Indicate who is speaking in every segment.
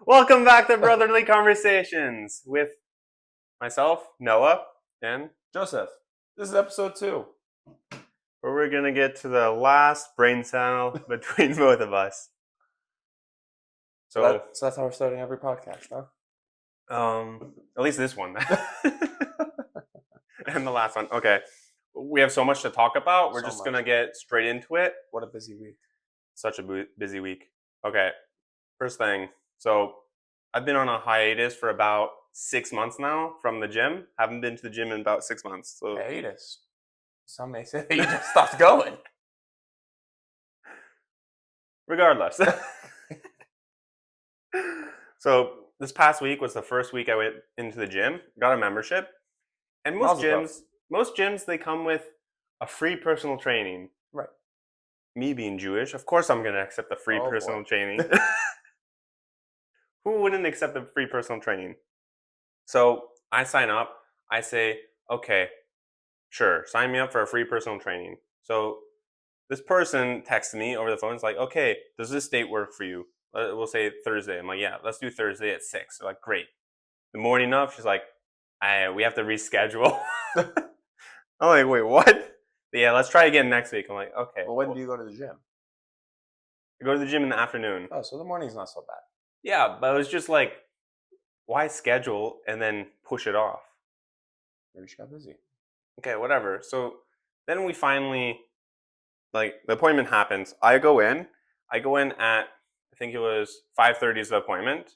Speaker 1: Welcome back to Brotherly Conversations with myself, Noah, and
Speaker 2: Joseph, this is episode 2.
Speaker 1: where we're going to get to the last brain cell between both of us.
Speaker 2: So that's how we're starting every podcast, huh?
Speaker 1: At least this one. And the last one. Okay. We have so much to talk about. We're
Speaker 2: So
Speaker 1: just
Speaker 2: much.
Speaker 1: going to get straight into it.
Speaker 2: What a busy week.
Speaker 1: Such a busy week. Okay. First thing. So I've been on a hiatus for about 6 months now from the gym. Haven't been to the gym in about 6 months. So
Speaker 2: Hiatus. Some may say you just stopped going.
Speaker 1: regardless. So this past week was the first week I went into the gym, got a membership, and most gyms they come with a free personal training.
Speaker 2: Right.
Speaker 1: Me being Jewish, of course I'm going to accept the free personal training. Who wouldn't accept the free personal training? So I sign up. I say, okay, sure, sign me up for a free personal training. So this person texted me over the phone. It's like, okay, does this date work for you? We'll say Thursday. I'm like, yeah, let's do Thursday at 6. They're like, great. The morning of, she's like, we have to reschedule. I'm like, wait, what? Yeah, let's try again next week. I'm like, okay.
Speaker 2: Well, when do you go to the gym?
Speaker 1: I go to the gym in the afternoon.
Speaker 2: Oh, so the morning's not so bad.
Speaker 1: Yeah, but it was just like, why schedule and then push it off?
Speaker 2: Maybe she got busy.
Speaker 1: Okay, whatever. So then we finally, like, the appointment happens. I go in at, I think it was 5:30 is the appointment.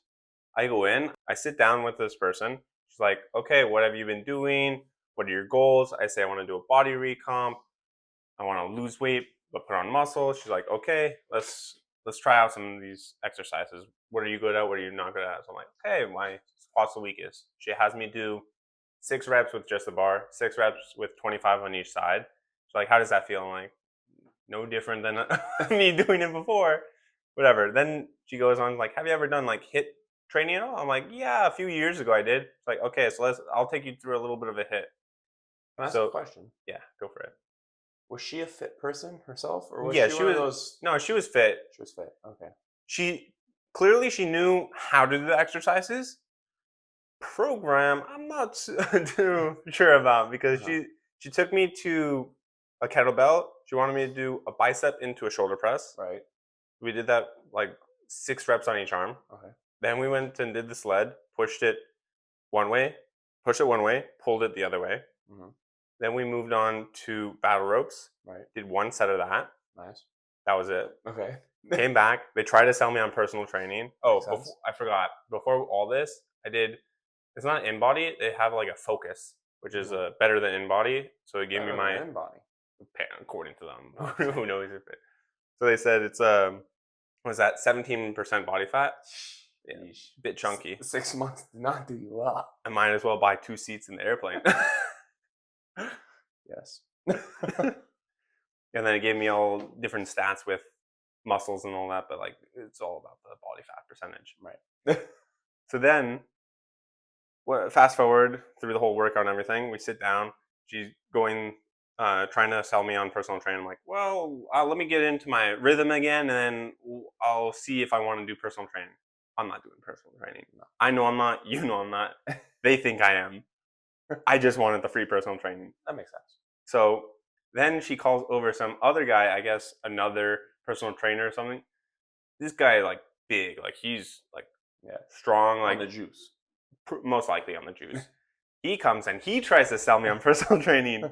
Speaker 1: I go in, I sit down with this person. She's like, okay, what have you been doing? What are your goals? I say, I want to do a body recomp. I want to lose weight, but put on muscle. She's like, okay, let's try out some of these exercises. What are you good at? What are you not good at? So I'm like, okay, my squat's the weakest. She has me do 6 reps with just the bar, 6 reps with 25 on each side. She's like, how does that feel? I'm like, no different than me doing it before. Whatever. Then she goes on like, have you ever done like HIIT training at all? I'm like, yeah, a few years ago I did. It's like, okay, so I'll take you through a little bit of a HIIT.
Speaker 2: Can I ask a question?
Speaker 1: Yeah, go for it.
Speaker 2: Was she a fit person herself, or was
Speaker 1: Yeah,
Speaker 2: she one of those?
Speaker 1: No, she was fit.
Speaker 2: She was fit. Okay.
Speaker 1: She knew how to do the exercises. Program, I'm not too sure about because she took me to a kettlebell. She wanted me to do a bicep into a shoulder press.
Speaker 2: Right.
Speaker 1: We did that like 6 reps on each arm.
Speaker 2: Okay.
Speaker 1: Then we went and did the sled, pushed it one way, pulled it the other way.
Speaker 2: Mm-hmm.
Speaker 1: Then we moved on to battle ropes.
Speaker 2: Right.
Speaker 1: Did 1 set of that.
Speaker 2: Nice.
Speaker 1: That was it.
Speaker 2: Okay.
Speaker 1: Came back. They tried to sell me on personal training. Oh, I forgot. Before all this, I did. It's not in body. They have like a focus, which is better than in body. So it gave me my
Speaker 2: in body,
Speaker 1: according to them. Who knows if it? So they said it's was that 17% body fat? Yeah, bit chunky.
Speaker 2: 6 months did not do you well.
Speaker 1: I might as well buy 2 seats in the airplane.
Speaker 2: Yes.
Speaker 1: And then it gave me all different stats with muscles and all that, but like it's all about the body fat percentage.
Speaker 2: Right.
Speaker 1: So then, fast forward through the whole workout and everything, we sit down. She's going, trying to sell me on personal training. I'm like, well, let me get into my rhythm again, and then I'll see if I want to do personal training. I'm not doing personal training. No. I know I'm not. You know I'm not. They think I am. I just wanted the free personal training.
Speaker 2: That makes sense.
Speaker 1: So then she calls over some other guy, I guess another personal trainer or something. This guy like big, like he's like strong, like
Speaker 2: on the juice.
Speaker 1: Most likely on the juice. He comes and he tries to sell me on personal training.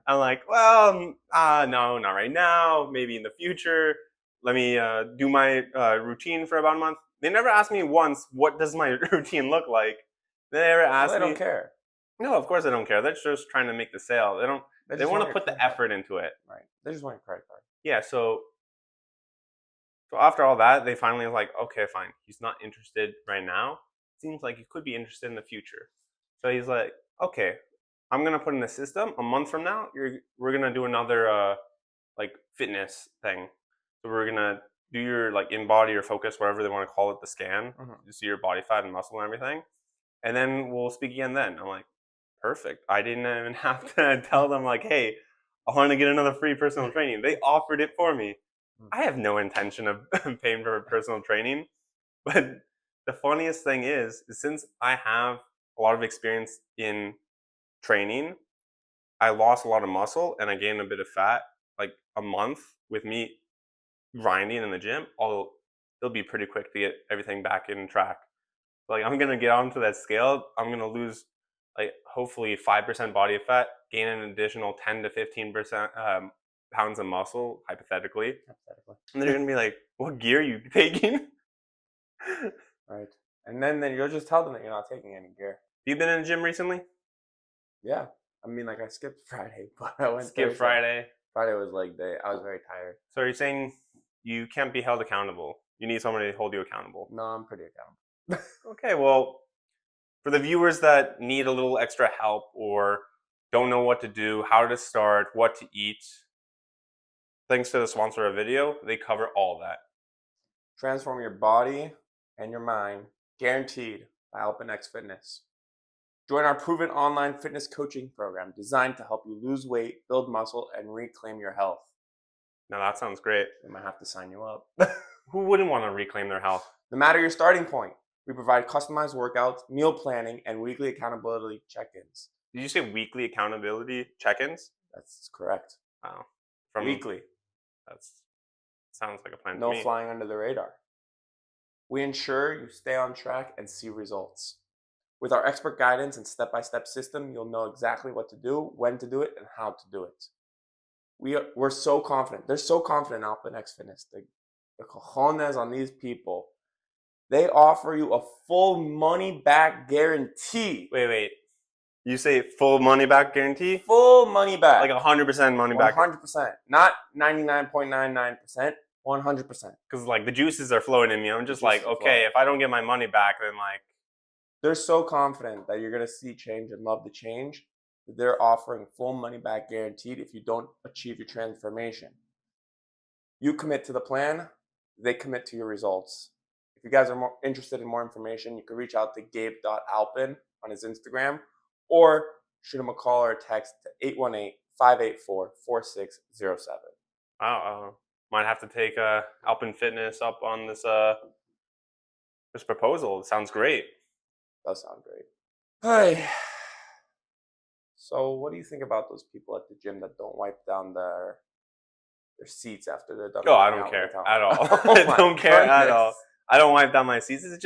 Speaker 1: I'm like, well, no, not right now. Maybe in the future. Let me do my routine for about a month. They never asked me once, what does my routine look like? They never asked me.
Speaker 2: They don't care.
Speaker 1: No, of course they don't care. They're just trying to make the sale. They don't. They want to put the effort into it.
Speaker 2: Right. They just want your credit card.
Speaker 1: Yeah. So after all that, they finally was like, okay, fine. He's not interested right now. Seems like he could be interested in the future. So he's like, okay, I'm gonna put in the system. A month from now, we're gonna do another like fitness thing. So we're gonna do your like in body or focus, whatever they want to call it, the scan. You see your body fat and muscle and everything, and then we'll speak again. Then I'm like, perfect. I didn't even have to tell them like, hey, I want to get another free personal training. They offered it for me. I have no intention of paying for personal training, but the funniest thing is since I have a lot of experience in training, I lost a lot of muscle and I gained a bit of fat. Like a month with me grinding in the gym, although it'll be pretty quick to get everything back in track. Like I'm gonna get onto that scale. I'm gonna lose like hopefully 5% body fat, gain an additional 10 to 15% pounds of muscle, hypothetically. And they're gonna be like, "What gear are you taking?"
Speaker 2: Right. And then you'll just tell them that you're not taking any gear.
Speaker 1: You been in the gym recently?
Speaker 2: Yeah. I mean, like I skipped Friday, but I went
Speaker 1: Skip
Speaker 2: Thursday.
Speaker 1: Friday.
Speaker 2: Friday was leg day. I was very tired.
Speaker 1: So you're saying you can't be held accountable? You need somebody to hold you accountable.
Speaker 2: No, I'm pretty accountable.
Speaker 1: Okay, well, for the viewers that need a little extra help or don't know what to do, how to start, what to eat, thanks to the sponsor of video, they cover all that.
Speaker 2: Transform your body and your mind, guaranteed, by Alpin Fitness. Join our proven online fitness coaching program designed to help you lose weight, build muscle, and reclaim your health.
Speaker 1: Now that sounds great.
Speaker 2: We might have to sign you up.
Speaker 1: Who wouldn't want to reclaim their health?
Speaker 2: No matter your starting point, we provide customized workouts, meal planning, and weekly accountability check-ins.
Speaker 1: Did you say weekly accountability check-ins?
Speaker 2: That's correct.
Speaker 1: Wow.
Speaker 2: Weekly.
Speaker 1: That sounds like a plan to
Speaker 2: No
Speaker 1: me.
Speaker 2: flying under the radar. We ensure you stay on track and see results. With our expert guidance and step-by-step system, you'll know exactly what to do, when to do it, and how to do it. We're so confident. They're so confident in Alpin Fitness. The cojones on these people. They offer you a full money back guarantee.
Speaker 1: Wait. You say full money back guarantee?
Speaker 2: Full money back.
Speaker 1: Like 100% money back.
Speaker 2: 100%. Not 99.99%. 100%.
Speaker 1: Because like the juices are flowing in me. I'm just like, okay, if I don't get my money back, then like.
Speaker 2: They're so confident that you're going to see change and love the change. They're offering full money back guaranteed if you don't achieve your transformation. You commit to the plan, they commit to your results. If you guys are interested in more information, you can reach out to gabe.alpin on his Instagram or shoot him a call or a text to 818-584-4607.
Speaker 1: Wow, might have to take Alpin Fitness up on this proposal. It sounds great.
Speaker 2: Does sound great. Hey. So what do you think about those people at the gym that don't wipe down their seats after they're done?
Speaker 1: Oh, I don't care at all. I don't care at all. I don't wipe down my seats. It's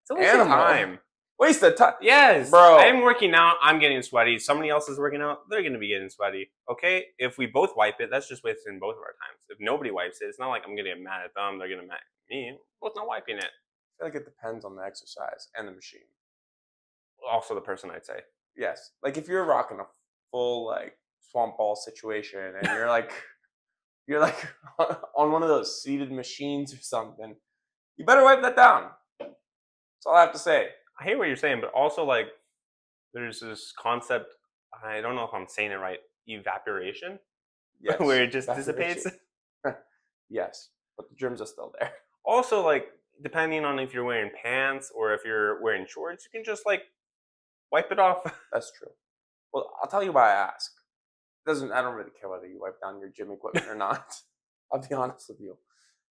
Speaker 1: a waste of time.
Speaker 2: Waste of time.
Speaker 1: Yes,
Speaker 2: bro.
Speaker 1: I'm working out. I'm getting sweaty. Somebody else is working out. They're going to be getting sweaty. Okay, if we both wipe it, that's just wasting both of our times. If nobody wipes it, it's not like I'm going to get mad at them. They're going to mad at me. Both not wiping it.
Speaker 2: I feel like it depends on the exercise and the machine.
Speaker 1: Also the person, I'd say.
Speaker 2: Yes, like if you're rocking a full like swamp ball situation and you're like on one of those seated machines or something, you better wipe that down. That's all I have to say.
Speaker 1: I hear what you're saying, but also like there's this concept, I don't know if I'm saying it right, evaporation?
Speaker 2: Yes.
Speaker 1: Where it just dissipates?
Speaker 2: Yes, but the germs are still there.
Speaker 1: Also, like, depending on if you're wearing pants or if you're wearing shorts, you can just like wipe it off.
Speaker 2: That's true. Well, I'll tell you why I ask. I don't really care whether you wipe down your gym equipment or not. I'll be honest with you.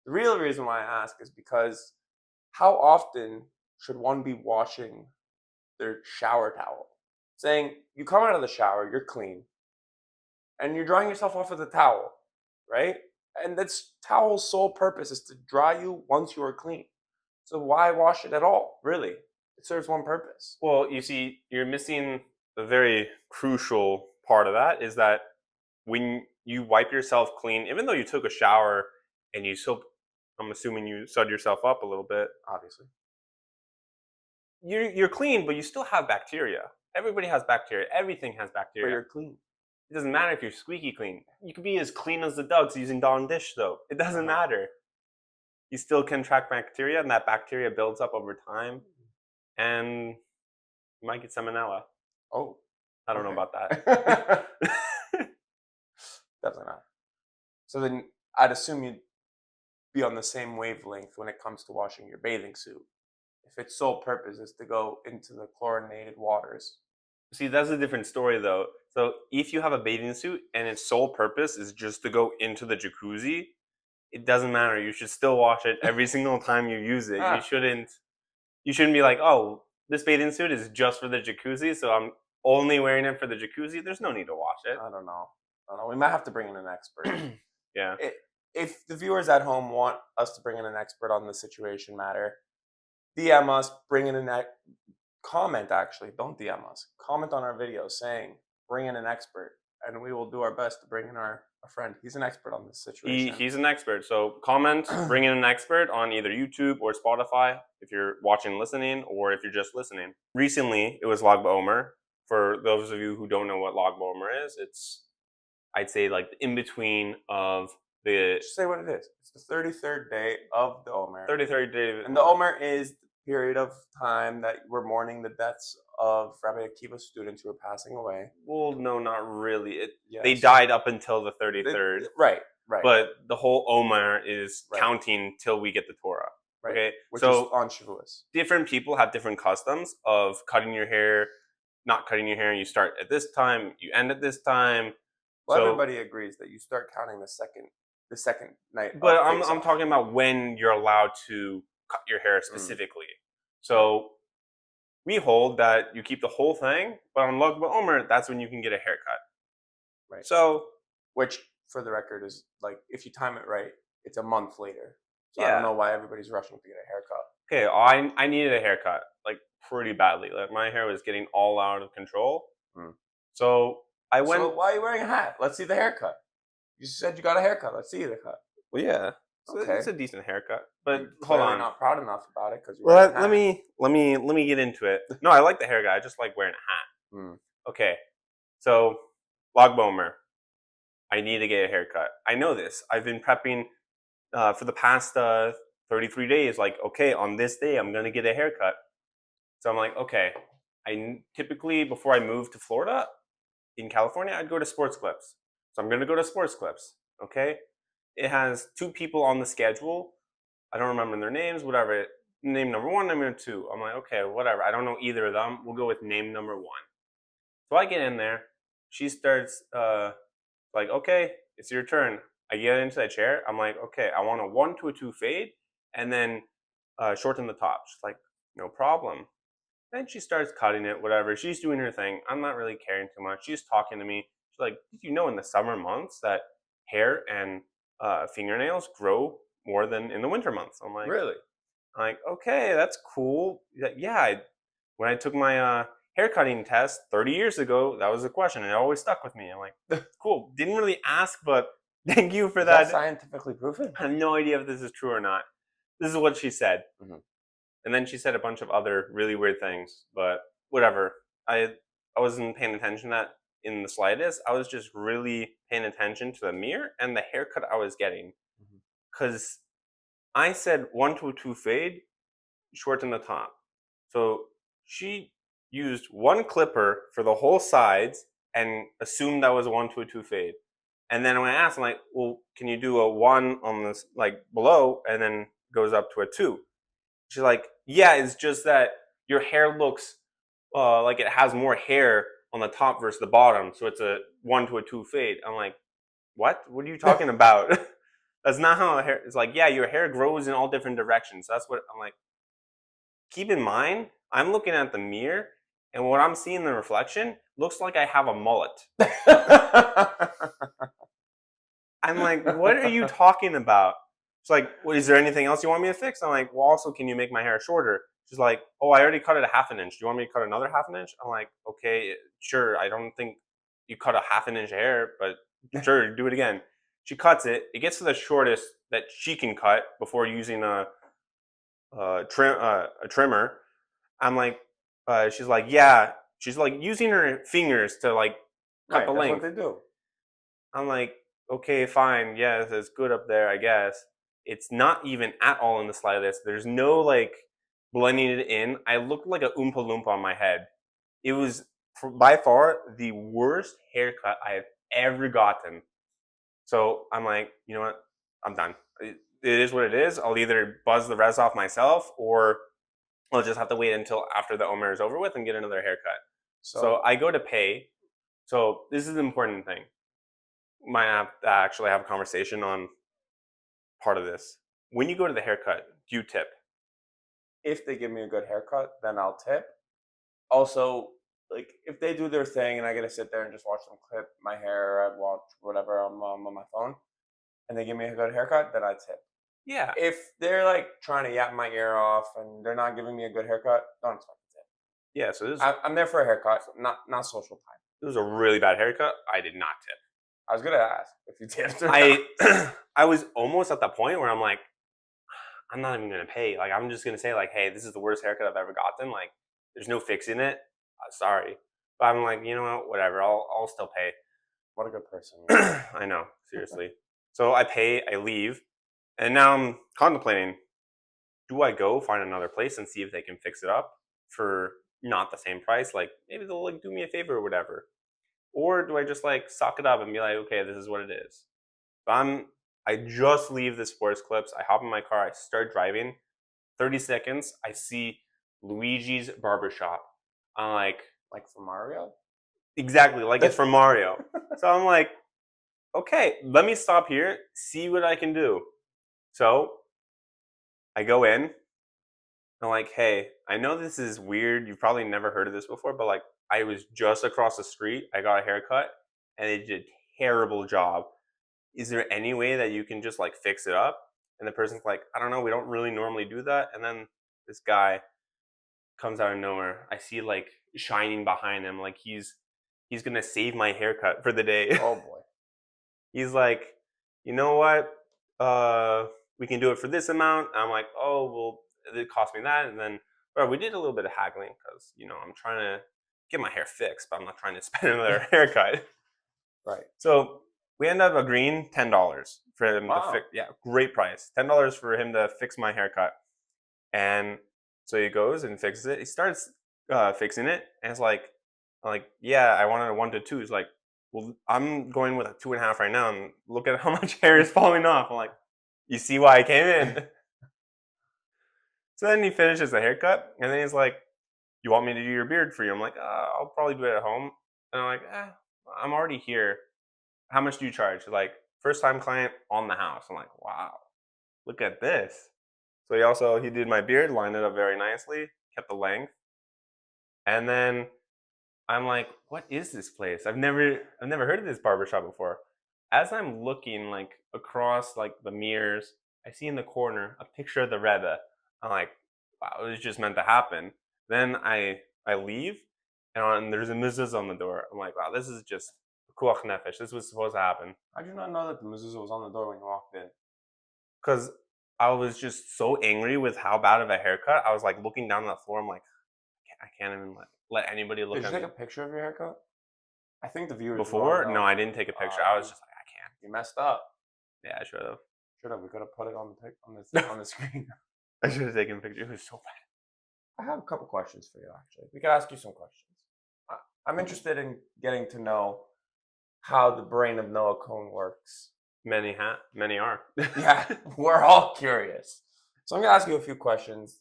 Speaker 2: The real reason why I ask is because how often should one be washing their shower towel? Saying you come out of the shower, you're clean, and you're drying yourself off with a towel, right? And this towel's sole purpose is to dry you once you are clean. So why wash it at all, really? It serves one purpose.
Speaker 1: Well, you see, you're missing the very crucial part of that is that when you wipe yourself clean, even though you took a shower and you still, I'm assuming you sud yourself up a little bit.
Speaker 2: Obviously.
Speaker 1: You're clean, but you still have bacteria. Everybody has bacteria. Everything has bacteria.
Speaker 2: But you're clean.
Speaker 1: It doesn't matter if you're squeaky clean. You can be as clean as the Ducks using Dawn dish, though. It doesn't matter. You still can track bacteria, and that bacteria builds up over time, and you might get salmonella.
Speaker 2: Oh.
Speaker 1: I don't know about that.
Speaker 2: Definitely not. So then I'd assume you'd be on the same wavelength when it comes to washing your bathing suit. If its sole purpose is to go into the chlorinated waters.
Speaker 1: See, that's a different story, though. So if you have a bathing suit and its sole purpose is just to go into the jacuzzi, it doesn't matter. You should still wash it every single time you use it. You shouldn't You shouldn't be like, oh, this bathing suit is just for the jacuzzi, so I'm only wearing it for the jacuzzi. There's no need to wash it.
Speaker 2: I don't know. I don't know. We might have to bring in an expert.
Speaker 1: Yeah.
Speaker 2: I if the viewers at home want us to bring in an expert on the situation matter, DM us, bring in comment actually, don't DM us. Comment on our video saying bring in an expert, and we will do our best to bring in our friend. He's an expert on this situation.
Speaker 1: He's an expert. So comment, bring in an expert on either YouTube or Spotify if you're watching and listening, or if you're just listening. Recently, it was Lag BaOmer. For those of you who don't know what Lag BaOmer is, it's, I'd say, like the in between of the
Speaker 2: Just say what it is. It's the 33rd day of the Omer.
Speaker 1: 33rd day.
Speaker 2: And the Omer is the period of time that we're mourning the deaths of Rabbi Akiva's students who are passing away.
Speaker 1: Well, no, not really.
Speaker 2: Yes.
Speaker 1: They died up until the 33rd.
Speaker 2: Right.
Speaker 1: But the whole Omer is
Speaker 2: Right.
Speaker 1: counting till we get the Torah.
Speaker 2: Right.
Speaker 1: Okay,
Speaker 2: Which
Speaker 1: so
Speaker 2: is on Shavuos.
Speaker 1: different people have different customs of cutting your hair, not cutting your hair. You start at this time, you end at this time.
Speaker 2: Well,
Speaker 1: So,
Speaker 2: everybody agrees that you start counting the second night.
Speaker 1: but
Speaker 2: of
Speaker 1: I'm
Speaker 2: face-off.
Speaker 1: talking about when you're allowed to cut your hair specifically. So we hold that you keep the whole thing, but on Lag BaOmer, that's when you can get a haircut.
Speaker 2: Right.
Speaker 1: So,
Speaker 2: which, for the record, is like if you time it right, it's a month later. So I
Speaker 1: Yeah.
Speaker 2: don't know why everybody's rushing to get a haircut.
Speaker 1: okay, I needed a haircut, like pretty badly. Like my hair was getting all out of control. So I went.
Speaker 2: So why are you wearing a hat? Let's see the haircut. You said you got a haircut. Let's see the cut.
Speaker 1: Well, yeah,
Speaker 2: Okay.
Speaker 1: it's a decent haircut. But
Speaker 2: You're
Speaker 1: hold
Speaker 2: clearly
Speaker 1: on.
Speaker 2: not proud enough about it because you.
Speaker 1: Well, let me get into it. No, I like the haircut. I just like wearing a hat. Okay, so Lag BaOmer, I need to get a haircut. I know this. I've been prepping for the past 33 days. Like, okay, on this day, I'm gonna get a haircut. So I'm like, okay. I typically, before I moved to Florida, in California, I'd go to Sports Clips. So I'm gonna go to Sports Clips. Okay, it has 2 people on the schedule. I don't remember their names. Whatever. Name number 1, name number 2. I'm like, okay, whatever. I don't know either of them. We'll go with name number 1. So I get in there. She starts like, okay, it's your turn. I get into that chair. I'm like, okay, I want a 1 to a 2 fade, and then shorten the top. She's like, no problem. Then she starts cutting it, whatever. She's doing her thing. I'm not really caring too much. She's talking to me. She's like, did you know in the summer months that hair and fingernails grow more than in the winter months? I'm like,
Speaker 2: Really?
Speaker 1: I'm like, okay, that's cool. Yeah, when I took my hair cutting test 30 years ago, that was a question, and it always stuck with me. I'm like, cool. Didn't really ask, but thank you for
Speaker 2: Is
Speaker 1: that.
Speaker 2: that scientifically proven?
Speaker 1: I have no idea if this is true or not. This is what she said. And then she said a bunch of other really weird things, but whatever. I wasn't paying attention to that in the slightest. I was just really paying attention to the mirror and the haircut I was getting. Because I said 1 to a 2 fade, shorten the top. So she used 1 clipper for the whole sides and assumed that was a 1 to a 2 fade. And then when I asked, I'm like, well, can you do a 1 on this, like below, and then goes up to a 2? She's like, yeah, it's just that your hair looks like it has more hair on the top versus the bottom, so it's a 1 to a 2 fade. I'm like, what? What are you talking about? That's not how hair. It's like, yeah, your hair grows in all different directions. That's what I'm like. Keep in mind, I'm looking at the mirror, and what I'm seeing in the reflection looks like I have a mullet. I'm like, what are you talking about? She's like, well, is there anything else you want me to fix? I'm like, well, also, can you make my hair shorter? She's like, oh, I already cut it a half an inch. Do you want me to cut another half an inch? I'm like, okay, sure. I don't think you cut a half an inch hair, but sure, do it again. She cuts it. It gets to the shortest that she can cut before using a trimmer. I'm like, she's like, yeah. She's like using her fingers to like cut the length.
Speaker 2: That's what they do.
Speaker 1: I'm like, okay, fine. Yes, it's good up there, I guess. It's not even at all in the slightest. There's no like blending it in. I looked like a Oompa Loompa on my head. It was by far the worst haircut I have ever gotten. So I'm like, you know what? I'm done. It is what it is. I'll either buzz the rest off myself, or I'll just have to wait until after the Omer is over with and get another haircut. So I go to pay. So this is an important thing. Might have to actually have a conversation on part of this. When you go to the haircut, do you tip?
Speaker 2: if they give me a good haircut, then I'll tip. Also, like if they do their thing and I get to sit there and just watch them clip my hair, I watch whatever on my phone, and they give me a good haircut, then I tip.
Speaker 1: Yeah.
Speaker 2: If they're like trying to yap my ear off and they're not giving me a good haircut, don't expect a tip.
Speaker 1: Yeah, so
Speaker 2: I'm there for a haircut, not social time.
Speaker 1: this was a really bad haircut. I did not tip.
Speaker 2: I was gonna ask if you tipped or not.
Speaker 1: I was almost at the point where I'm like, I'm not even gonna pay. Like, I'm just gonna say like, hey, this is the worst haircut I've ever gotten. Like, there's no fixing it. Sorry, but I'm like, you know what? Whatever. I'll still pay.
Speaker 2: What a good person.
Speaker 1: I know, seriously. So I pay. I leave, and now I'm contemplating: do I go find another place and see if they can fix it up for not the same price? Like, maybe they'll like do me a favor or whatever. Or do I just like suck it up and be like, okay, this is what it is? So I just leave the sports clips. I hop in my car. I start driving. 30 seconds. I see Luigi's Barbershop. I'm
Speaker 2: Like from Mario?
Speaker 1: exactly like it's from Mario. So I'm like, okay, let me stop here, see what I can do. So I go in. I'm like, hey, I know this is weird. You've probably never heard of this before, but like, I was just across the street. I got a haircut, and they did a terrible job. Is there any way that you can just like fix it up? And the person's like, I don't know. We don't really normally do that. And then this guy comes out of nowhere. I see like shining behind him, like he's gonna save my haircut for the day.
Speaker 2: Oh boy.
Speaker 1: He's like, you know what? We can do it for this amount. I'm like, oh well, it cost me that, and then well, we did a little bit of haggling because I'm trying to get my hair fixed, but I'm not trying to spend another haircut.
Speaker 2: Right.
Speaker 1: So we end up agreeing $10 for him to
Speaker 2: Wow.
Speaker 1: fix. Yeah, great price. $10 for him to fix my haircut, and so he goes and fixes it. He starts fixing it, and it's like, I'm like, yeah, I wanted a 1 to 2. He's like, well, I'm going with a 2.5 right now, and look at how much hair is falling off. I'm like, you see why I came in? So then he finishes the haircut, and then he's like, you want me to do your beard for you? I'm like, I'll probably do it at home. And I'm like, I'm already here. How much do you charge? He's like, first time client on the house. I'm like, wow, look at this. So he did my beard, lined it up very nicely, kept the length. And then I'm like, what is this place? I've never heard of this barbershop before. As I'm looking like across like the mirrors, I see in the corner a picture of the Rebbe. I'm like, wow, it was just meant to happen. Then I leave, and there's a mezuzah on the door. I'm like, wow, this is just kuach nefesh. This was supposed to happen.
Speaker 2: How did you not know that the mezuzah was on the door when you walked in?
Speaker 1: Because I was just so angry with how bad of a haircut. I was like looking down on the floor. I'm like, I can't even let anybody look
Speaker 2: Did
Speaker 1: at
Speaker 2: you
Speaker 1: me.
Speaker 2: take a picture of your haircut? I think the viewers
Speaker 1: Before?
Speaker 2: know.
Speaker 1: No, I didn't take a picture. I was just like, I can't.
Speaker 2: You messed up.
Speaker 1: Yeah, I should have.
Speaker 2: Should have. We could have put it on the screen.
Speaker 1: I should have taken a picture. It was so bad.
Speaker 2: I have a couple questions for you. Actually, we could ask you some questions. I'm interested in getting to know how the brain of Noah Cohn works.
Speaker 1: Many are.
Speaker 2: Yeah, we're all curious. So I'm gonna ask you a few questions,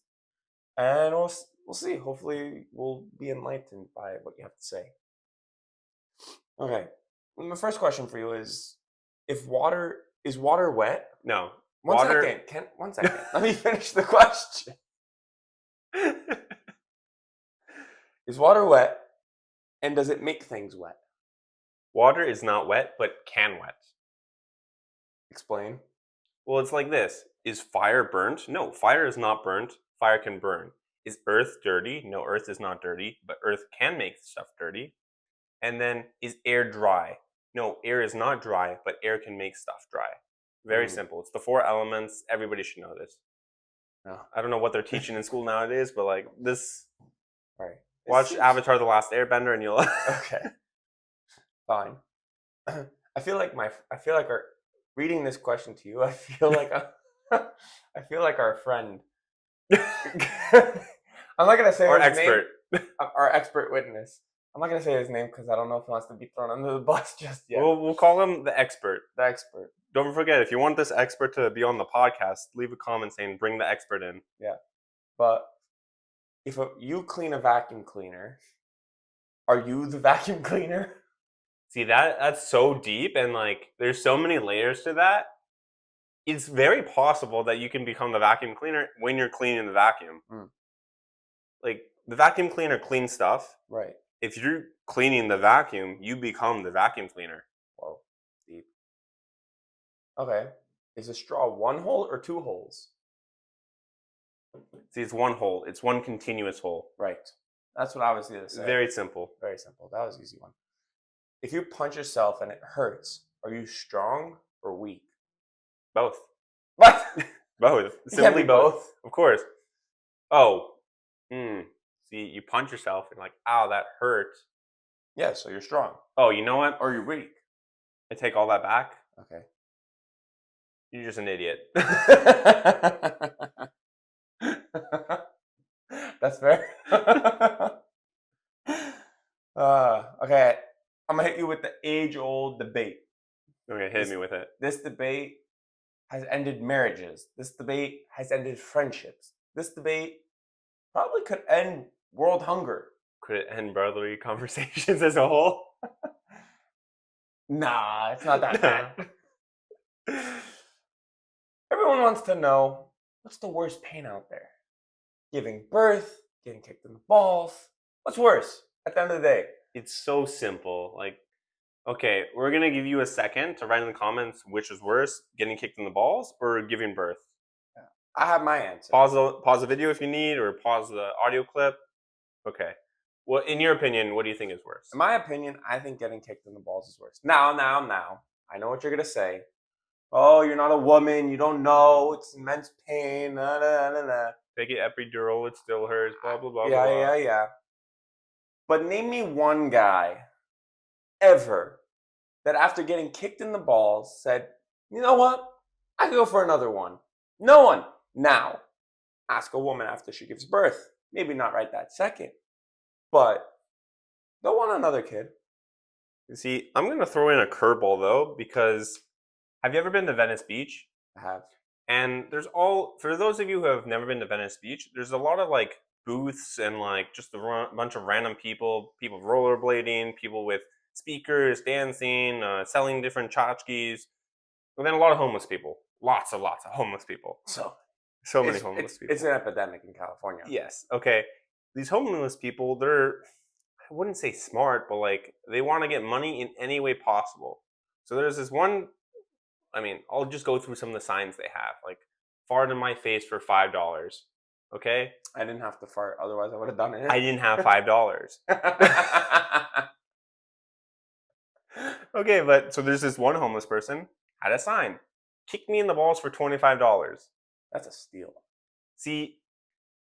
Speaker 2: and we'll see. Hopefully, we'll be enlightened by what you have to say. Okay. My first question for you is: is water wet?
Speaker 1: No.
Speaker 2: One second. Let me finish the question. Is water wet, and does it make things wet?
Speaker 1: Water is not wet, but can wet.
Speaker 2: Explain.
Speaker 1: Well, it's like this. Is fire burnt? No, fire is not burnt. Fire can burn. Is earth dirty? No, earth is not dirty, but earth can make stuff dirty. And then, is air dry? No, air is not dry, but air can make stuff dry. Very simple. It's the 4 elements. Everybody should know this.
Speaker 2: No.
Speaker 1: I don't know what they're teaching in school nowadays, but like this.
Speaker 2: Right.
Speaker 1: Watch Avatar: The Last Airbender, and you'll.
Speaker 2: Okay. Fine. I feel like our reading this question to you. I feel like our friend. I'm not gonna say
Speaker 1: Our
Speaker 2: his
Speaker 1: expert.
Speaker 2: name. Our expert witness. I'm not gonna say his name because I don't know if he wants to be thrown under the bus just yet.
Speaker 1: We'll call him the expert.
Speaker 2: The expert.
Speaker 1: Don't forget, if you want this expert to be on the podcast, leave a comment saying bring the expert in.
Speaker 2: Yeah. But if you clean a vacuum cleaner, are you the vacuum cleaner?
Speaker 1: See, that's so deep, and like there's so many layers to that. It's very possible that you can become the vacuum cleaner when you're cleaning the vacuum. like the vacuum cleaner cleans stuff.
Speaker 2: Right.
Speaker 1: If you're cleaning the vacuum, you become the vacuum cleaner.
Speaker 2: Whoa. Deep. Okay. Is a straw one hole or two holes?
Speaker 1: See, it's one hole. It's one continuous hole.
Speaker 2: Right. That's what I was going to say.
Speaker 1: Very simple.
Speaker 2: Very simple. That was an easy one. If you punch yourself and it hurts, are you strong or weak?
Speaker 1: Both.
Speaker 2: What?
Speaker 1: Both.
Speaker 2: You can't
Speaker 1: Simply
Speaker 2: be
Speaker 1: both.
Speaker 2: both.
Speaker 1: Of course. Oh. See, you punch yourself and like, ow, that hurt.
Speaker 2: Yeah, so you're strong.
Speaker 1: Oh, you know what?
Speaker 2: Or you're weak.
Speaker 1: I take all that back.
Speaker 2: Okay.
Speaker 1: You're just an idiot.
Speaker 2: That's fair. Okay. I'm going to hit you with the age-old debate.
Speaker 1: Okay, hit me with it.
Speaker 2: This debate has ended marriages. This debate has ended friendships. This debate probably could end world hunger.
Speaker 1: Could it end brotherly conversations as a whole?
Speaker 2: Nah, it's not that bad. Everyone wants to know, what's the worst pain out there? Giving birth, getting kicked in the balls. What's worse at the end of the day?
Speaker 1: It's so simple. Like, okay, we're going to give you a second to write in the comments which is worse, getting kicked in the balls or giving birth.
Speaker 2: I have my answer.
Speaker 1: Pause the video if you need, or pause the audio clip. Okay. Well, in your opinion, what do you think is worse?
Speaker 2: In my opinion, I think getting kicked in the balls is worse. Now. I know what you're going to say. Oh, you're not a woman. You don't know. It's immense pain. Nah, nah, nah, nah.
Speaker 1: Take it epidural. It still hurts. Blah, blah, blah, blah.
Speaker 2: Yeah. But name me one guy ever that after getting kicked in the balls said, you know what? I could go for another one. No one. Now, ask a woman after she gives birth. Maybe not right that second. But go want another kid.
Speaker 1: See, I'm going to throw in a curveball, though, because have you ever been to Venice Beach?
Speaker 2: I have.
Speaker 1: And for those of you who have never been to Venice Beach, there's a lot of like booths and like just a bunch of random people rollerblading, people with speakers, dancing, selling different tchotchkes, and then a lot of homeless people. Lots of homeless people. So many homeless people.
Speaker 2: It's an epidemic in California.
Speaker 1: Yes. Okay. These homeless people, they're, I wouldn't say smart, but like they want to get money in any way possible. So there's this one, I mean, I'll just go through some of the signs they have. Like, fart in my face for $5. Okay?
Speaker 2: I didn't have to fart, otherwise I would have done it.
Speaker 1: I didn't have $5. Okay, but so there's this one homeless person had a sign. Kick me in the balls for $25.
Speaker 2: That's a steal.
Speaker 1: See,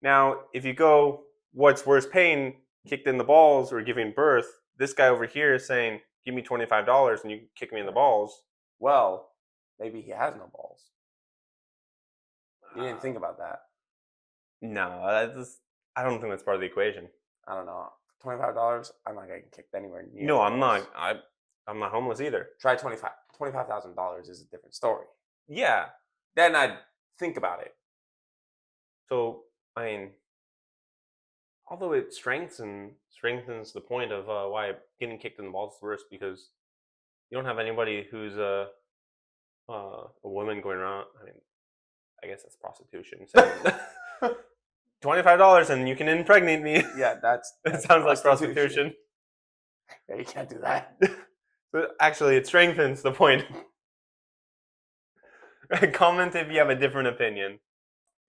Speaker 1: now if you go, what's worse pain, kicked in the balls or giving birth? This guy over here is saying, give me $25 and you kick me in the balls.
Speaker 2: Well, maybe he has no balls. You didn't think about that.
Speaker 1: No, I don't think that's part of the equation.
Speaker 2: I don't know. $25, I'm not getting kicked anywhere near.
Speaker 1: No, I'm not. I'm not homeless either.
Speaker 2: Try $25,000 is a different story.
Speaker 1: Yeah.
Speaker 2: Then I'd think about it.
Speaker 1: So, I mean, although it strengthens the point of why getting kicked in the balls is worse, because you don't have anybody who's a woman going around. I mean, I guess that's prostitution. So, $25 and you can impregnate me.
Speaker 2: Yeah, that
Speaker 1: sounds like prostitution.
Speaker 2: Yeah, you can't do that.
Speaker 1: But actually, it strengthens the point. Comment if you have a different opinion.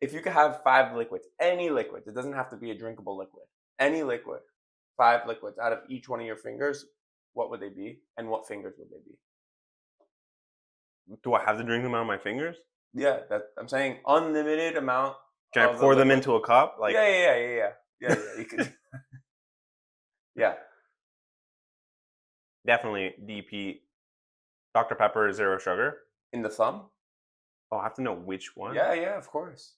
Speaker 2: If you could have 5 liquids, any liquid, it doesn't have to be a drinkable liquid, any liquid, 5 liquids out of each one of your fingers, what would they be? And what fingers would they be?
Speaker 1: Do I have to drink them out of my fingers?
Speaker 2: Yeah, I'm saying unlimited amount.
Speaker 1: Can I pour them into a cup? Like,
Speaker 2: yeah. You could. Yeah.
Speaker 1: Definitely DP. Dr. Pepper, zero sugar.
Speaker 2: In the thumb?
Speaker 1: Oh, I have to know which one?
Speaker 2: Yeah, of course.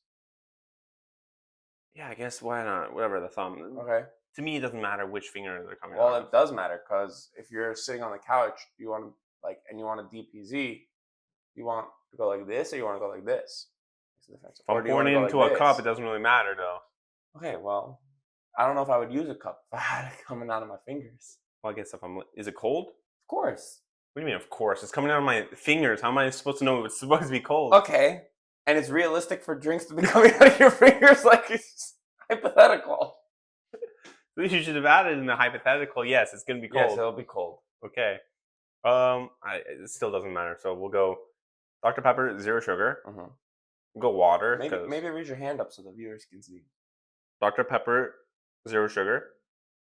Speaker 1: Yeah, I guess why not? Whatever, the thumb.
Speaker 2: Okay.
Speaker 1: To me, it doesn't matter which finger they're coming out
Speaker 2: Well,
Speaker 1: of.
Speaker 2: it does matter, because if you're sitting on the couch, you want a DPZ, you want to go like this or you want to go like this?
Speaker 1: If I'm pouring it into a cup, it doesn't really matter, though.
Speaker 2: Okay, well, I don't know if I would use a cup if I had it coming out of my fingers.
Speaker 1: Well, I guess is it cold?
Speaker 2: Of course.
Speaker 1: What do you mean, of course? It's coming out of my fingers. How am I supposed to know it's supposed to be cold?
Speaker 2: Okay, and it's realistic for drinks to be coming out of your fingers? Like, it's hypothetical.
Speaker 1: You should have added in the hypothetical. Yes, it's gonna be
Speaker 2: Yes,
Speaker 1: cold.
Speaker 2: it'll be cold.
Speaker 1: Okay. It still doesn't matter. So we'll go Dr Pepper, zero sugar.
Speaker 2: Mhm.
Speaker 1: We'll go water
Speaker 2: Maybe
Speaker 1: because
Speaker 2: maybe raise your hand up so the viewers can see.
Speaker 1: Dr Pepper, zero sugar.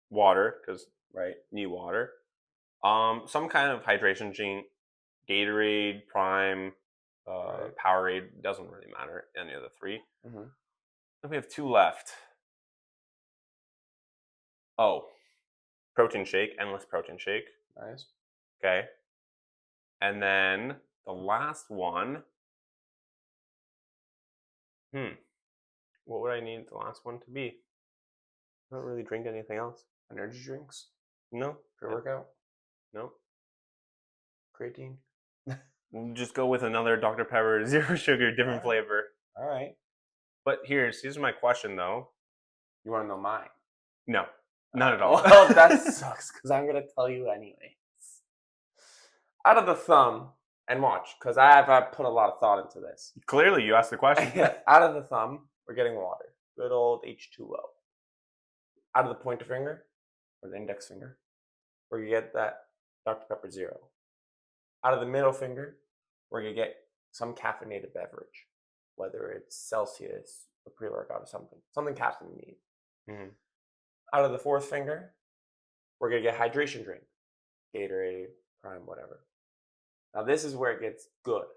Speaker 1: Water because
Speaker 2: Right.
Speaker 1: need water. Some kind of hydration drink, Gatorade, Prime,
Speaker 2: Right.
Speaker 1: Powerade, doesn't really matter. Any of the three.
Speaker 2: Mhm.
Speaker 1: Then we have two left. Oh, protein shake, endless protein shake.
Speaker 2: Nice.
Speaker 1: Okay. And then the last one. What would I need the last one to be? I don't really drink anything else.
Speaker 2: Energy drinks,
Speaker 1: No.
Speaker 2: pre-workout,
Speaker 1: No.
Speaker 2: creatine.
Speaker 1: We'll just go with another Dr. Pepper, zero sugar, different flavor.
Speaker 2: All right.
Speaker 1: But here's my question though.
Speaker 2: You want to know mine?
Speaker 1: No, not at all.
Speaker 2: Well, that sucks because I'm gonna tell you anyway. Out of the thumb, and watch, because I've put a lot of thought into this.
Speaker 1: Clearly, you asked the question.
Speaker 2: Out of the thumb, we're getting water. Good old H2O. Out of the pointer finger, or the index finger, we're gonna get that Dr. Pepper Zero. Out of the middle finger, we're gonna get some caffeinated beverage, whether it's Celsius, a pre-workout, or something caffeinated.
Speaker 1: Mhm.
Speaker 2: Out of the fourth finger, we're gonna get hydration drink, Gatorade, Prime, whatever. Now this is where it gets good.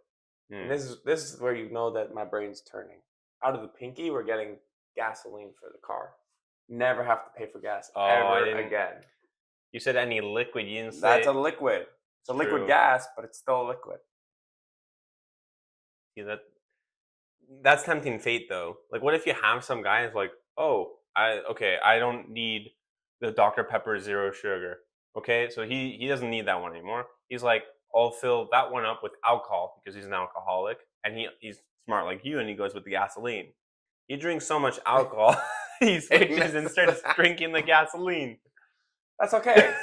Speaker 2: And this is where you know that my brain's turning. Out of the pinky, we're getting gasoline for the car. Never have to pay for gas ever again.
Speaker 1: You said any liquid. You didn't say.
Speaker 2: That's a liquid. It's a liquid gas, but it's still a liquid.
Speaker 1: Yeah, that's tempting fate though. Like, what if you have some guy who's like, oh, I don't need the Dr. Pepper zero sugar. Okay, so he doesn't need that one anymore. He's like, I'll fill that one up with alcohol because he's an alcoholic, and he's smart like you, and he goes with the gasoline. He drinks so much alcohol, he switches and starts drinking the gasoline.
Speaker 2: That's okay.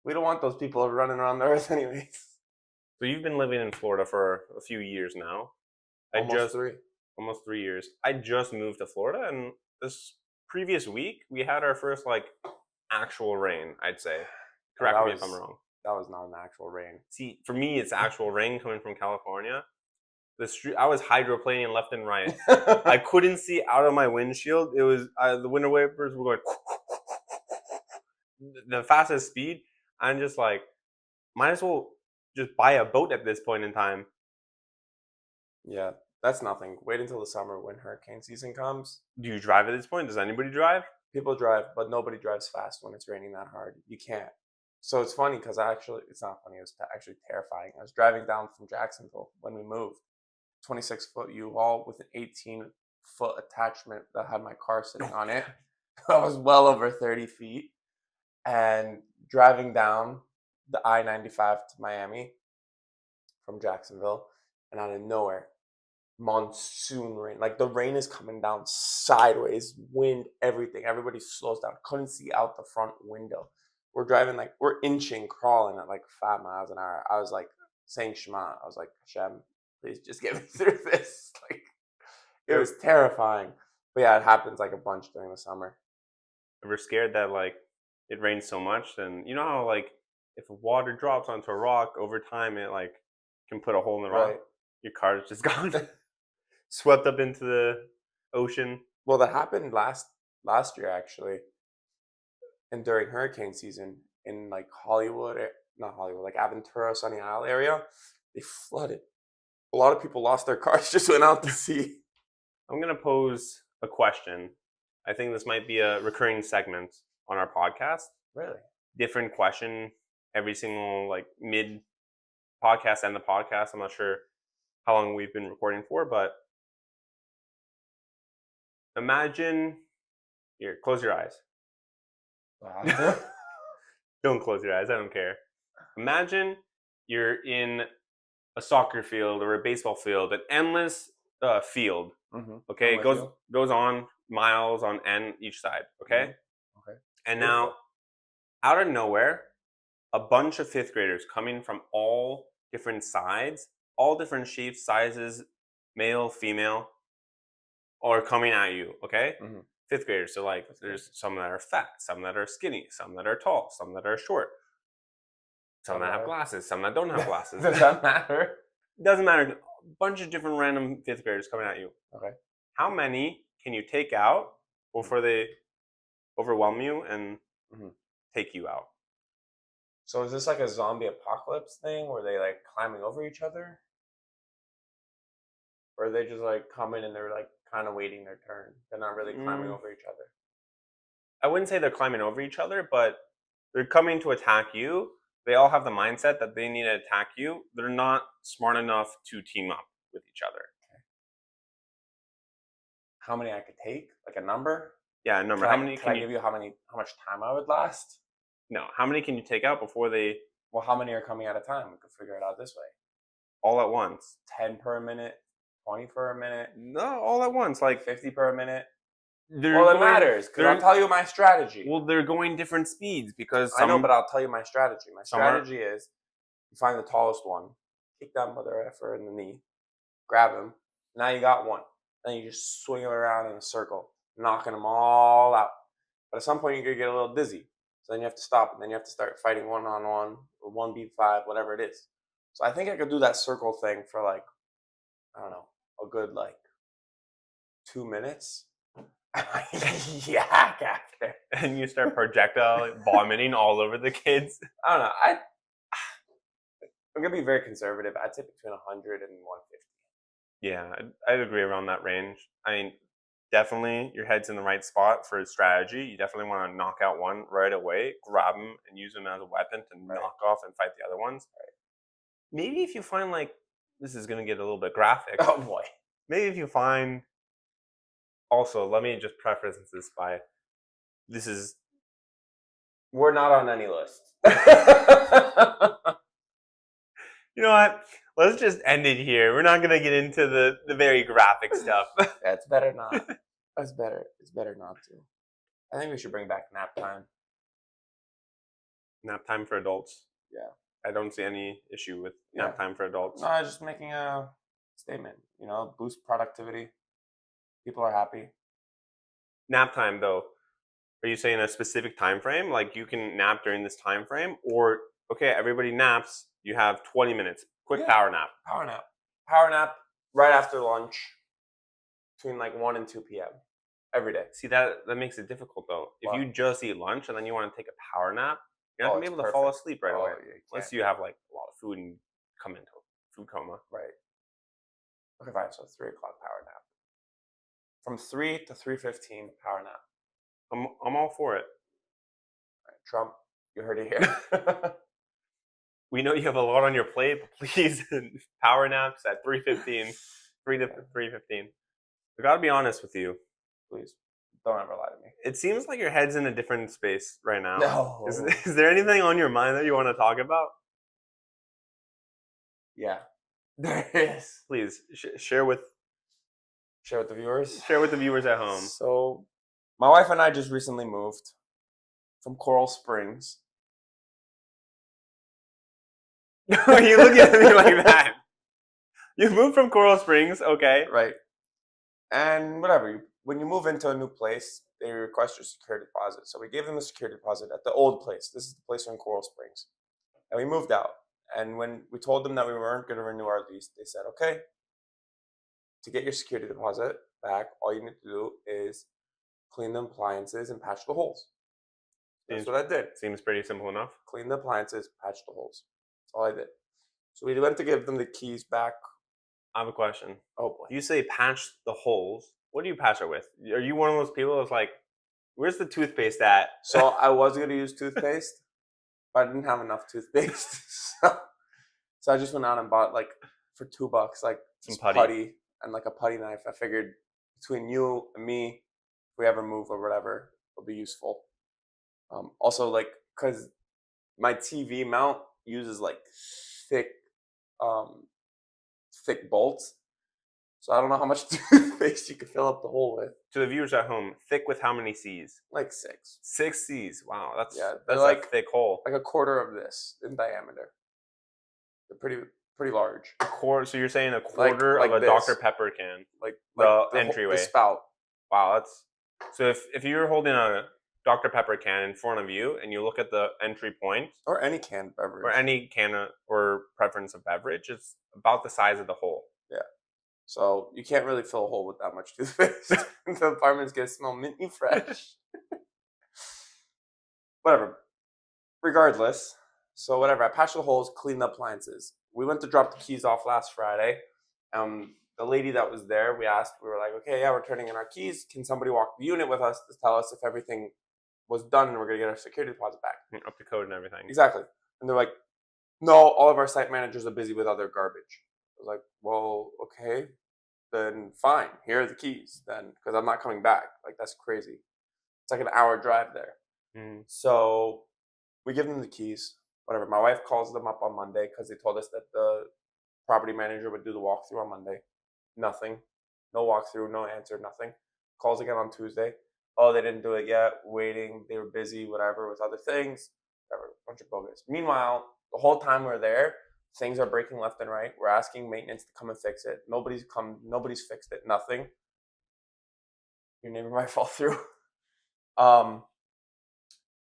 Speaker 2: We don't want those people running around the earth anyways.
Speaker 1: So you've been living in Florida for a few years now.
Speaker 2: Almost
Speaker 1: 3 years. I just moved to Florida, and this previous week we had our first like actual rain. I'd say. Correct me if I'm wrong.
Speaker 2: That was not an actual rain.
Speaker 1: See, for me, it's actual rain coming from California. The street, I was hydroplaning left and right. I couldn't see out of my windshield. It was the window wipers were going the fastest speed. I'm just like, might as well just buy a boat at this point in time.
Speaker 2: Yeah, that's nothing. Wait until the summer when hurricane season comes.
Speaker 1: Do you drive at this point? Does anybody drive?
Speaker 2: People drive, but nobody drives fast when it's raining that hard. You can't. So it's funny because it's not funny. It was actually terrifying. I was driving down from Jacksonville when we moved. 26-foot U-Haul with an 18-foot attachment that had my car sitting on it. I was well over 30 feet. And driving down the I-95 to Miami from Jacksonville, and out of nowhere, monsoon rain. Like the rain is coming down sideways, wind, everything. Everybody slows down. Couldn't see out the front window. We're driving we're inching, crawling at like 5 miles an hour. I was like saying Shema. I was like, Hashem, please just get me through this. Like it was terrifying. But yeah, it happens like a bunch during the summer.
Speaker 1: Ever scared that like it rains so much, then you know how like if water drops onto a rock over time, it like can put a hole in the rock. Right. Your car is just gone, swept up into the ocean.
Speaker 2: Well, that happened last year actually, and during hurricane season in like not Hollywood, like Aventura, Sunny Isle area, they flooded. A lot of people lost their cars, just went out to sea.
Speaker 1: I'm gonna pose a question. I think this might be a recurring segment on our podcast.
Speaker 2: Really?
Speaker 1: Different question every single like mid podcast and the podcast. I'm not sure how long we've been recording for, but imagine here, close your eyes. Wow. Don't close your eyes, I don't care. Imagine you're in a soccer field or a baseball field, an endless field. Mm-hmm. Okay, it goes on miles on end each side. Okay. Mm-hmm. Okay. And now, out of nowhere, a bunch of fifth graders coming from all different sides, all different shapes, sizes, male, female, are coming at you. Okay. Mm-hmm. fifth graders. So like, there's some that are fat, some that are skinny, some that are tall, some that are short, some that have glasses, some that don't have glasses.
Speaker 2: Does that matter?
Speaker 1: Doesn't matter. A bunch of different random fifth graders coming at you.
Speaker 2: Okay.
Speaker 1: How many can you take out before they overwhelm you and take you out?
Speaker 2: So is this like a zombie apocalypse thing where they like climbing over each other? Or are they just like coming and they're like kind of waiting their turn? They're not really climbing over each other.
Speaker 1: I wouldn't say they're climbing over each other, but they're coming to attack you. They all have the mindset that they need to attack you. They're not smart enough to team up with each other.
Speaker 2: How many I could take? Like a number?
Speaker 1: Yeah, a number.
Speaker 2: Can I give you how much time I would last?
Speaker 1: No. How many can you take out before they?
Speaker 2: Well, how many are coming at a time? We could figure it out this way.
Speaker 1: All at once.
Speaker 2: 10 per minute, 20 per minute.
Speaker 1: No, all at once. Like
Speaker 2: 50 per minute.
Speaker 1: Well,
Speaker 2: it matters because I'll tell you my strategy.
Speaker 1: Well, they're going different speeds because
Speaker 2: I know, but I'll tell you my strategy. My strategy is you find the tallest one, kick that mother effer in the knee, grab him. Now you got one. Then you just swing him around in a circle, knocking them all out. But at some point, you're going to get a little dizzy. So then you have to stop, and then you have to start fighting one-on-one or 1v5, whatever it is. So I think I could do that circle thing for like, I don't know, a good like 2 minutes. Yak after.
Speaker 1: And you start projectile vomiting all over the kids.
Speaker 2: I don't know. I'm going to be very conservative. I'd say between 100 and 150.
Speaker 1: Yeah, I'd agree around that range. I mean, definitely your head's in the right spot for a strategy. You definitely want to knock out one right away, grab them and use them as a weapon to knock off and fight the other ones. Maybe if you find like, this is going to get a little bit graphic.
Speaker 2: Oh boy.
Speaker 1: Maybe if you find, also, let me just preface this by,
Speaker 2: we're not on any list.
Speaker 1: You know what? Let's just end it here. We're not going to get into the very graphic stuff.
Speaker 2: That's better not. That's better. It's better not to. I think we should bring back nap time.
Speaker 1: Nap time for adults?
Speaker 2: Yeah.
Speaker 1: I don't see any issue with nap time for adults.
Speaker 2: No, I'm just making a statement. You know, boost productivity. People are happy.
Speaker 1: Nap time, though. Are you saying a specific time frame? Like you can nap during this time frame? Or, okay, everybody naps. You have 20 minutes. Quick power nap.
Speaker 2: Power nap. Power nap right after lunch between like 1 and 2 p.m. every day.
Speaker 1: See, that makes it difficult, though. If you just eat lunch and then you want to take a power nap, you're not going to be able to fall asleep right away. Unless you have like a lot of food and come into a food coma.
Speaker 2: Right. Okay, fine. So 3 o'clock power nap. From 3 to 3:15 power nap.
Speaker 1: I'm all for it.
Speaker 2: All right, Trump, you heard it here.
Speaker 1: We know you have a lot on your plate, but please, power naps at 3:15, 3 to 3:15. I gotta be honest with you.
Speaker 2: Please, don't ever lie to me.
Speaker 1: It seems like your head's in a different space right now.
Speaker 2: No.
Speaker 1: Is there anything on your mind that you want to talk about?
Speaker 2: Yeah, there is.
Speaker 1: Please share with
Speaker 2: the viewers.
Speaker 1: Share with the viewers at home.
Speaker 2: So, my wife and I just recently moved from Coral Springs.
Speaker 1: Are you looking at me like that? You moved from Coral Springs, okay.
Speaker 2: Right. And whatever, when you move into a new place, they request your security deposit. So we gave them the security deposit at the old place. This is the place in Coral Springs. And we moved out. And when we told them that we weren't going to renew our lease, they said, okay, to get your security deposit back, all you need to do is clean the appliances and patch the holes. That's what I did.
Speaker 1: Seems pretty simple enough.
Speaker 2: Clean the appliances, patch the holes. That's all I did. So we went to give them the keys back.
Speaker 1: I have a question.
Speaker 2: Oh boy.
Speaker 1: You say patch the holes. What do you patch it with? Are you one of those people that's like, where's the toothpaste at?
Speaker 2: So I was going to use toothpaste, but I didn't have enough toothpaste. So I just went out and bought like for $2, like some putty and like a putty knife. I figured between you and me, if we ever move or whatever, it'll be useful. Also, like, because my TV mount uses like thick bolts. So I don't know how much toothpaste you could fill up the hole with.
Speaker 1: To the viewers at home, thick with how many C's?
Speaker 2: Like 6.
Speaker 1: 6 C's. Wow, that's
Speaker 2: like
Speaker 1: a thick hole.
Speaker 2: Like a quarter of this in diameter. They're pretty large.
Speaker 1: A quarter. So you're saying a quarter
Speaker 2: like
Speaker 1: of a
Speaker 2: this.
Speaker 1: Dr. Pepper can,
Speaker 2: like
Speaker 1: the
Speaker 2: entryway.
Speaker 1: The spout. Wow, that's So if you're holding a Dr. Pepper can in front of you and you look at the entry point
Speaker 2: Or any canned
Speaker 1: or
Speaker 2: beverage.
Speaker 1: any or preference of beverage, it's about the size of the hole.
Speaker 2: Yeah. So you can't really fill a hole with that much toothpaste. The apartment's gonna smell minty fresh. Whatever. Regardless, so whatever. I patched the holes, cleaned the appliances. We went to drop the keys off last Friday. The lady that was there, we were like, okay, yeah, we're turning in our keys. Can somebody walk the unit with us to tell us if everything was done and we're gonna get our security deposit back?
Speaker 1: Up to code and everything.
Speaker 2: Exactly. And they're like, no, all of our site managers are busy with other garbage. I was like, well, okay, then fine. Here are the keys then, because I'm not coming back. Like, that's crazy. It's like an hour drive there.
Speaker 1: Mm.
Speaker 2: So we give them the keys. Whatever. My wife calls them up on Monday because they told us that the property manager would do the walkthrough on Monday. Nothing. No walkthrough, no answer, nothing. Calls again on Tuesday. Oh, they didn't do it yet. Waiting. They were busy, whatever, with other things. Whatever. Bunch of bogus. Meanwhile, the whole time we're there, things are breaking left and right. We're asking maintenance to come and fix it. Nobody's come. Nobody's fixed it. Nothing. Your neighbor might fall through. Um,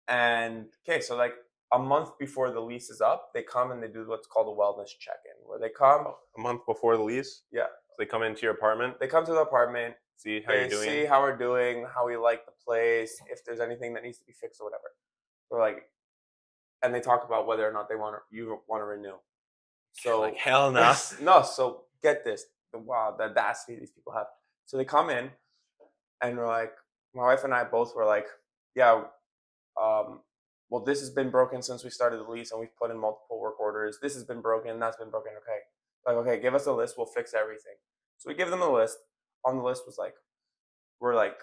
Speaker 2: and okay, so like a month before the lease is up, they come and they do what's called a wellness check-in, where they come,
Speaker 1: A month before the lease,
Speaker 2: yeah,
Speaker 1: so they come into your apartment,
Speaker 2: they come to the apartment,
Speaker 1: see how
Speaker 2: they
Speaker 1: you're doing.
Speaker 2: see how we're doing, how we like the place, if there's anything that needs to be fixed or whatever. They're like, and they talk about whether or not you want to renew. So
Speaker 1: Like hell no.
Speaker 2: no. So get this, wow, the audacity these people have. So they come in, and we're like, my wife and I both were like, yeah, well, this has been broken since we started the lease, and we've put in multiple work orders. This has been broken, that's been broken. Okay, like, okay, give us a list, we'll fix everything. So we give them a list. On the list was like, we're like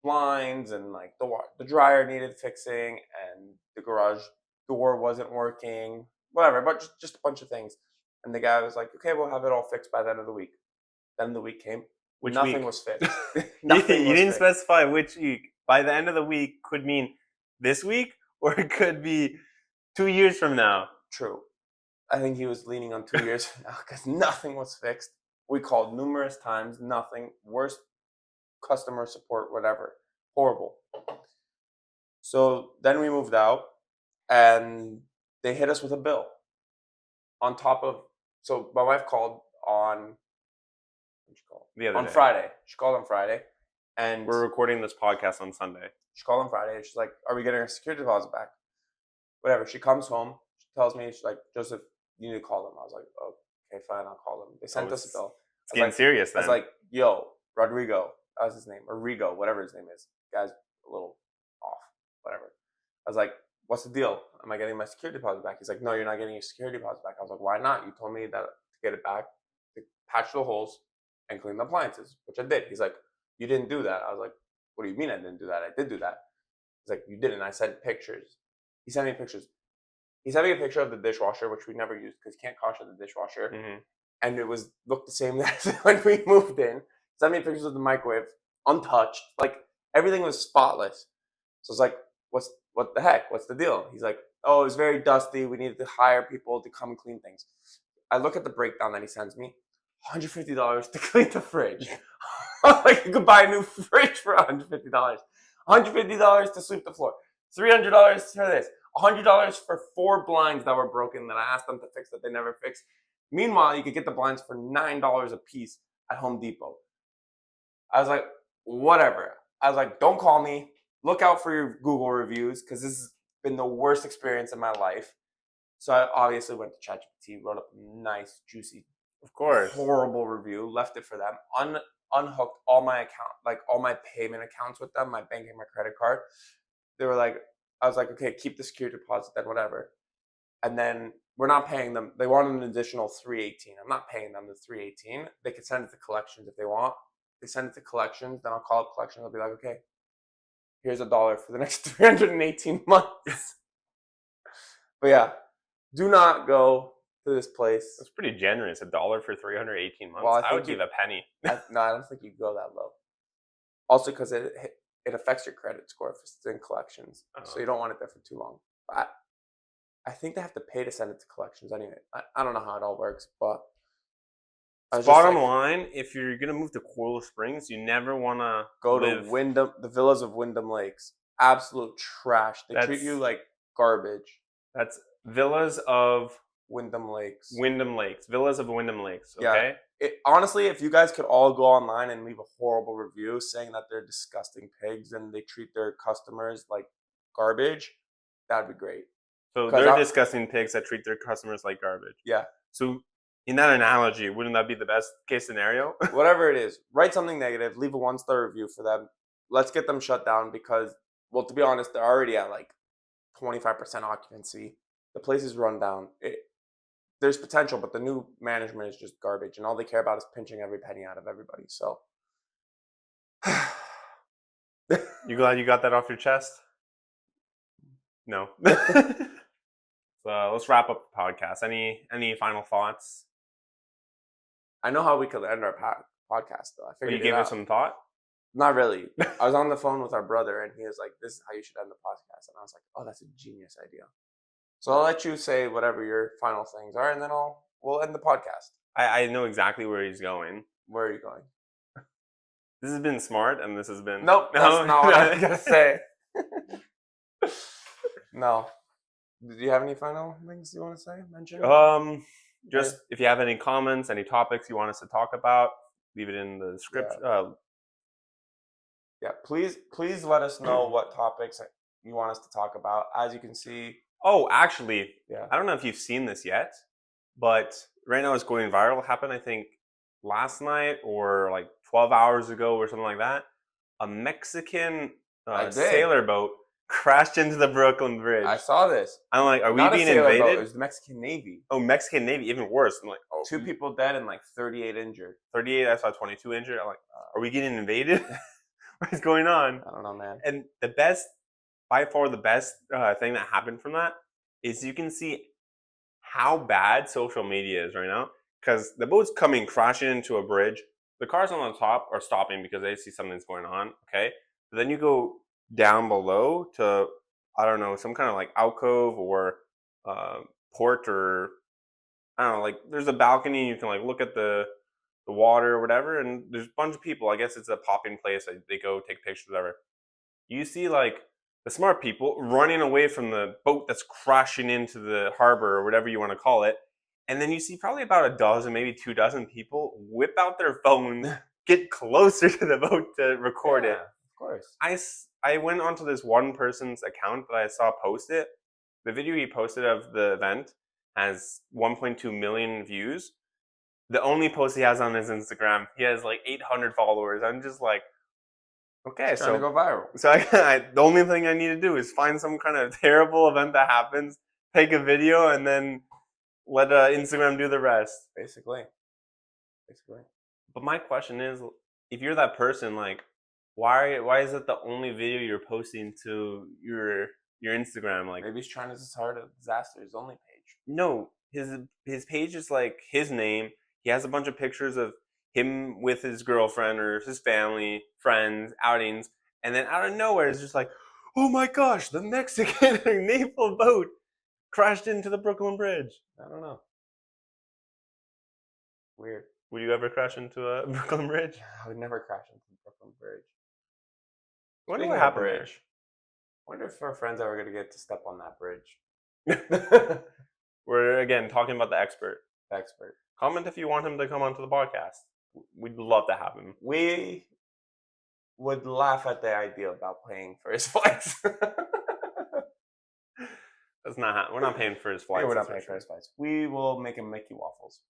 Speaker 2: blinds and like the dryer needed fixing and the garage door wasn't working, whatever, but just a bunch of things. And the guy was like, okay, we'll have it all fixed by the end of the week. Then the week came,
Speaker 1: Which
Speaker 2: nothing
Speaker 1: week?
Speaker 2: was fixed.
Speaker 1: you
Speaker 2: Nothing was
Speaker 1: didn't
Speaker 2: fixed.
Speaker 1: specify which week. By the end of the week could mean this week, or it could be 2 years from now.
Speaker 2: True. I think he was leaning on 2 years from now because nothing was fixed. We called numerous times, nothing. Worst customer support, whatever. Horrible. So then we moved out and they hit us with a bill on top of. So my wife called on. What'd she call?
Speaker 1: The other
Speaker 2: On
Speaker 1: day.
Speaker 2: Friday. She called on Friday, and
Speaker 1: We're recording this podcast on Sunday.
Speaker 2: she called on Friday and she's like, "Are we getting our security deposit back?" Whatever. She comes home. She tells me, she's like, "Joseph, you need to call them." I was like, "Oh, okay, fine, I'll call them." They sent us a bill.
Speaker 1: It's getting serious
Speaker 2: I
Speaker 1: then.
Speaker 2: was like, "Yo, Rodrigo, that was his name, or Rigo, whatever his name is. Guy's a little off, whatever." I was like, "What's the deal? Am I getting my security deposit back?" He's like, "No, you're not getting your security deposit back." I was like, "Why not? You told me that to get it back, to patch the holes and clean the appliances, which I did." He's like, "You didn't do that." I was like, "What do you mean I didn't do that? I did do that." He's like, "You didn't." I sent pictures. He sent me pictures. He sent me a picture of the dishwasher, which we never used because you can't caution the dishwasher.
Speaker 1: Mm-hmm.
Speaker 2: And it was looked the same as when we moved in. Sent me pictures of the microwave, untouched. Like everything was spotless. So it's like, what the heck? What's the deal? He's like, oh, it was very dusty. We needed to hire people to come and clean things. I look at the breakdown that he sends me. $150 to clean the fridge. Like you could buy a new fridge for $150. $150 to sweep the floor. $300 for this. $100 for 4 blinds that were broken that I asked them to fix that they never fixed. Meanwhile, you could get the blinds for $9 a piece at Home Depot. I was like, whatever. I was like, don't call me. Look out for your Google reviews because this has been the worst experience in my life. So I obviously went to ChatGPT, wrote up a nice, juicy,
Speaker 1: Of course.
Speaker 2: horrible review, left it for them, unhooked all my account, like all my payment accounts with them, my bank and my credit card. They were like, I was like, okay, keep the security deposit, then whatever. And then we're not paying them. They wanted an additional $318. I'm not paying them the $318. They could send it to collections if they want. They send it to collections, then I'll call up collections. I'll be like, okay, here's $1 for the next 318 months. But yeah, do not go to this place.
Speaker 1: That's pretty generous. $1 for 318 months.
Speaker 2: Well,
Speaker 1: I would give a penny.
Speaker 2: No, I don't think you go that low. Also, because it affects your credit score if it's in collections, so you don't want it there for too long. But I think they have to pay to send it to collections anyway. I don't know how it all works, but
Speaker 1: Bottom line, if you're gonna move to Coral Springs, you never wanna
Speaker 2: go
Speaker 1: live.
Speaker 2: to Wyndham, the villas of Wyndham Lakes. Absolute trash. They treat you like garbage.
Speaker 1: That's villas of
Speaker 2: Wyndham Lakes.
Speaker 1: Villas of Wyndham Lakes. Okay.
Speaker 2: Yeah. Honestly, if you guys could all go online and leave a horrible review saying that they're disgusting pigs and they treat their customers like garbage, that'd be great.
Speaker 1: So they're disgusting pigs that treat their customers like garbage.
Speaker 2: Yeah.
Speaker 1: So in that analogy, wouldn't that be the best case scenario?
Speaker 2: Whatever it is, write something negative, leave a 1-star review for them. Let's get them shut down because, well, to be honest, they're already at like 25% occupancy. The place is run down. There's potential, but the new management is just garbage, and all they care about is pinching every penny out of everybody. So,
Speaker 1: you glad you got that off your chest? No. So let's wrap up the podcast. Any final thoughts?
Speaker 2: I know how we could end our podcast, though. I figured
Speaker 1: you gave it some thought.
Speaker 2: Not really. I was on the phone with our brother, and he was like, "This is how you should end the podcast," and I was like, "Oh, that's a genius idea." So I'll let you say whatever your final things are, and then we'll end the podcast.
Speaker 1: I know exactly where he's going.
Speaker 2: Where are you going?
Speaker 1: This has been smart, and this has been...
Speaker 2: Nope, that's not what I was going to say. No. Do you have any final things you want to say? Mention?
Speaker 1: Just if you have any comments, any topics you want us to talk about, leave it in the script.
Speaker 2: Yeah, please let us know what topics you want us to talk about. As you can see...
Speaker 1: Oh, actually, I don't know if you've seen this yet, but right now it's going viral. It happened, I think, last night or like 12 hours ago or something like that. A Mexican sailor boat crashed into the Brooklyn Bridge.
Speaker 2: I saw this.
Speaker 1: I'm like, are we being invaded?
Speaker 2: Boat, it was the Mexican Navy.
Speaker 1: Oh, Mexican Navy, even worse. I'm like,
Speaker 2: 2 people dead and like 38 injured.
Speaker 1: 38, I saw 22 injured. I'm like, are we getting invaded? What is going on?
Speaker 2: I don't know, man.
Speaker 1: And by far the best thing that happened from that is you can see how bad social media is right now, because the boat's coming crashing into a bridge. The cars on the top are stopping because they see something's going on. Okay, but then you go down below to, I don't know, some kind of like alcove or port, or I don't know, like there's a balcony. You can like look at the water or whatever, and there's a bunch of people. I guess it's a popping place. They go take pictures, whatever. You see like the smart people running away from the boat that's crashing into the harbor or whatever you want to call it. And then you see probably about a dozen, maybe 2 dozen people whip out their phones, get closer to the boat to record it.
Speaker 2: Of course.
Speaker 1: I went onto this one person's account that I saw post it. The video he posted of the event has 1.2 million views. The only post he has on his Instagram, he has like 800 followers. I'm just like, okay,
Speaker 2: so to go viral.
Speaker 1: So the only thing I need to do is find some kind of terrible event that happens, take a video, and then let Instagram do the rest.
Speaker 2: Basically.
Speaker 1: But my question is, if you're that person, like, why is it the only video you're posting to your Instagram? Like,
Speaker 2: maybe he's trying to start a disasters only page.
Speaker 1: No, his page is like his name. He has a bunch of pictures of him with his girlfriend or his family, friends, outings, and then out of nowhere it's just like, oh my gosh, the Mexican naval boat crashed into the Brooklyn Bridge.
Speaker 2: I don't know. Weird.
Speaker 1: Would you ever crash into a Brooklyn Bridge?
Speaker 2: I would never crash into the Brooklyn Bridge.
Speaker 1: I wonder what happened there.
Speaker 2: I wonder if our friends ever going to get to step on that bridge.
Speaker 1: We're, again, talking about the expert.
Speaker 2: Expert.
Speaker 1: Comment if you want him to come onto the podcast. We'd love to have him.
Speaker 2: We would laugh at the idea about paying for his flights.
Speaker 1: That's not. We're not paying for his flights.
Speaker 2: Yeah, we're not paying for his flights. We will make him Mickey waffles.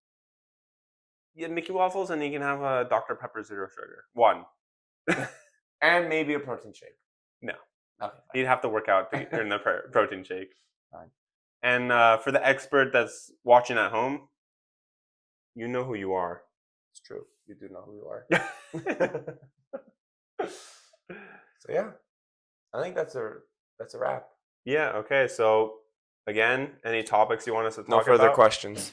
Speaker 1: Yeah, Mickey waffles, and you can have a Dr. Pepper Zero Sugar. One.
Speaker 2: And maybe a protein shake.
Speaker 1: No.
Speaker 2: Okay. Fine.
Speaker 1: He'd have to work out to earn the protein shake.
Speaker 2: Fine.
Speaker 1: And for the expert that's watching at home, you know who you are.
Speaker 2: It's true. You do know who you are. So yeah, I think that's a wrap.
Speaker 1: Yeah. Okay. So again, any topics you want us to talk about?
Speaker 2: No further questions.